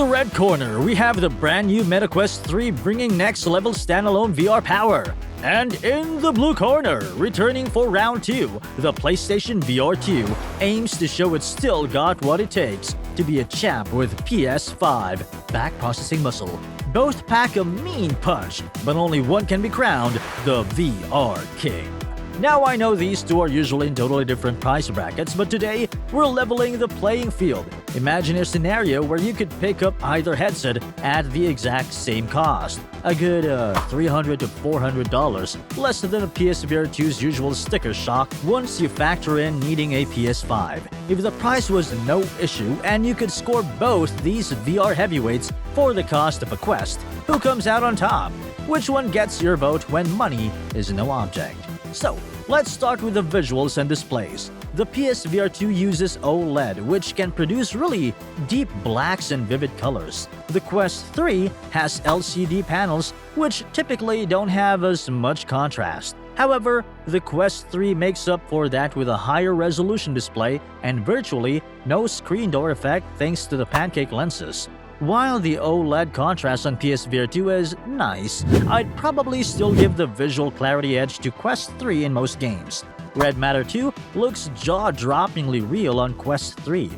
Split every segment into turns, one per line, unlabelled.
the red corner, we have the brand new MetaQuest 3 bringing next-level standalone VR power. And in the blue corner, returning for round 2, the PlayStation VR2 aims to show it's still got what it takes to be a champ with PS5 back processing muscle. Both pack a mean punch, but only one can be crowned the VR King. Now I know these two are usually in totally different price brackets, but today we're leveling the playing field. Imagine a scenario where you could pick up either headset at the exact same cost. A good $300 to $400, less than a PSVR2's usual sticker shock once you factor in needing a PS5. If the price was no issue and you could score both these VR heavyweights for the cost of a Quest, who comes out on top? Which one gets your vote when money is no object? So, let's start with the visuals and displays. The PSVR2 uses OLED, which can produce really deep blacks and vivid colors. The Quest 3 has LCD panels, which typically don't have as much contrast. However, the Quest 3 makes up for that with a higher resolution display and virtually no screen door effect thanks to the pancake lenses. While the OLED contrast on PSVR2 is nice, I'd probably still give the visual clarity edge to Quest 3 in most games. Red Matter 2 looks jaw-droppingly real on Quest 3.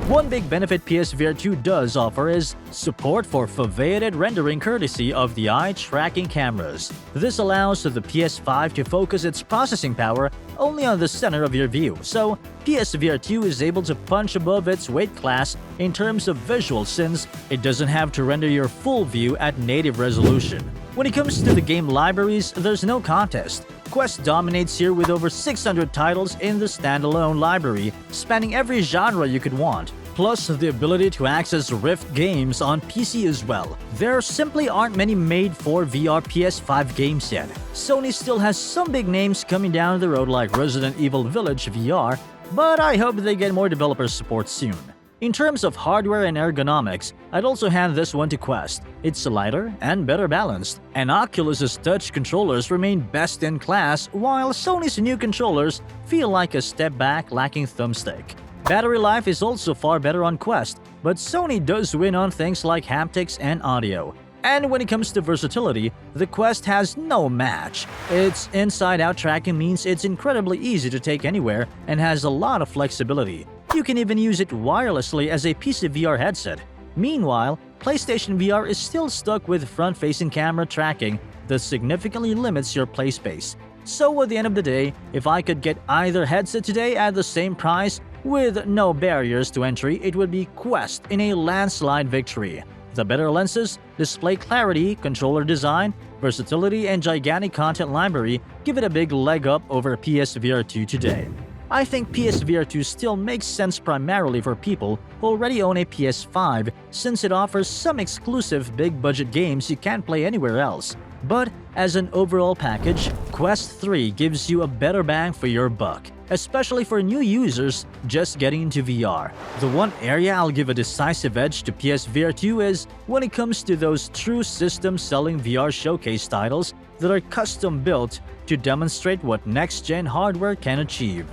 One big benefit PSVR2 does offer is support for foveated rendering courtesy of the eye-tracking cameras. This allows the PS5 to focus its processing power only on the center of your view, so PSVR2 is able to punch above its weight class in terms of visuals since it doesn't have to render your full view at native resolution. When it comes to the game libraries, there's no contest. Quest dominates here with over 600 titles in the standalone library, spanning every genre you could want, plus the ability to access Rift games on PC as well. There simply aren't many made-for-VR PS5 games yet. Sony still has some big names coming down the road like Resident Evil Village VR, but I hope they get more developer support soon. In terms of hardware and ergonomics, I'd also hand this one to Quest. It's lighter and better balanced, and Oculus's touch controllers remain best in class, while Sony's new controllers feel like a step back lacking thumbstick. Battery life is also far better on Quest, but Sony does win on things like haptics and audio. And when it comes to versatility, the Quest has no match. Its inside-out tracking means it's incredibly easy to take anywhere and has a lot of flexibility. You can even use it wirelessly as a PSVR headset. Meanwhile, PlayStation VR is still stuck with front-facing camera tracking that significantly limits your play space. So at the end of the day, if I could get either headset today at the same price with no barriers to entry, it would be Quest in a landslide victory. The better lenses, display clarity, controller design, versatility, and gigantic content library give it a big leg up over PSVR2 today. I think PSVR2 still makes sense primarily for people who already own a PS5 since it offers some exclusive big-budget games you can't play anywhere else. But as an overall package, Quest 3 gives you a better bang for your buck, especially for new users just getting into VR. The one area I'll give a decisive edge to PSVR2 is when it comes to those true system-selling VR showcase titles that are custom-built to demonstrate what next-gen hardware can achieve.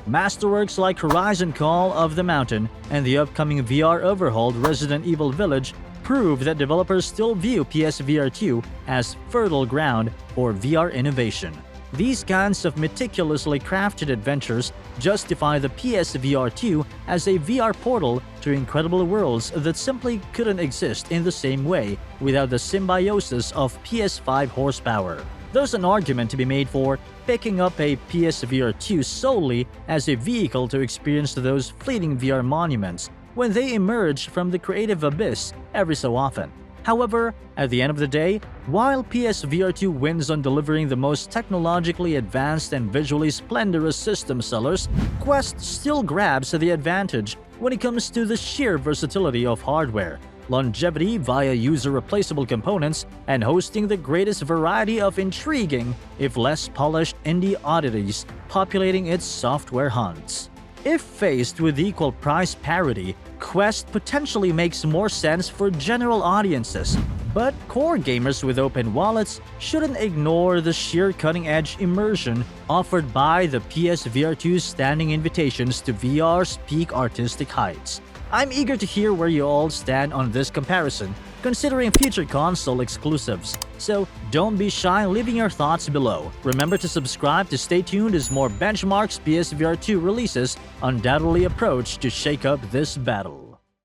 Masterworks like Horizon Call of the Mountain and the upcoming VR-overhauled Resident Evil Village prove that developers still view PSVR2 as fertile ground for VR innovation. These kinds of meticulously crafted adventures justify the PSVR2 as a VR portal to incredible worlds that simply couldn't exist in the same way without the symbiosis of PS5 horsepower. There's an argument to be made for picking up a PSVR2 solely as a vehicle to experience those fleeting VR monuments when they emerge from the creative abyss every so often. However, at the end of the day, while PSVR2 wins on delivering the most technologically advanced and visually splendorous system sellers, Quest still grabs the advantage when it comes to the sheer versatility of hardware, longevity via user-replaceable components, and hosting the greatest variety of intriguing, if less polished indie oddities populating its software hunts. If faced with equal price parity, Quest potentially makes more sense for general audiences, but core gamers with open wallets shouldn't ignore the sheer cutting-edge immersion offered by the PSVR2's standing invitations to VR's peak artistic heights. I'm eager to hear where you all stand on this comparison, considering future console exclusives. So don't be shy leaving your thoughts below. Remember to subscribe to stay tuned as more benchmarks PSVR2 releases undoubtedly approach to shake up this battle.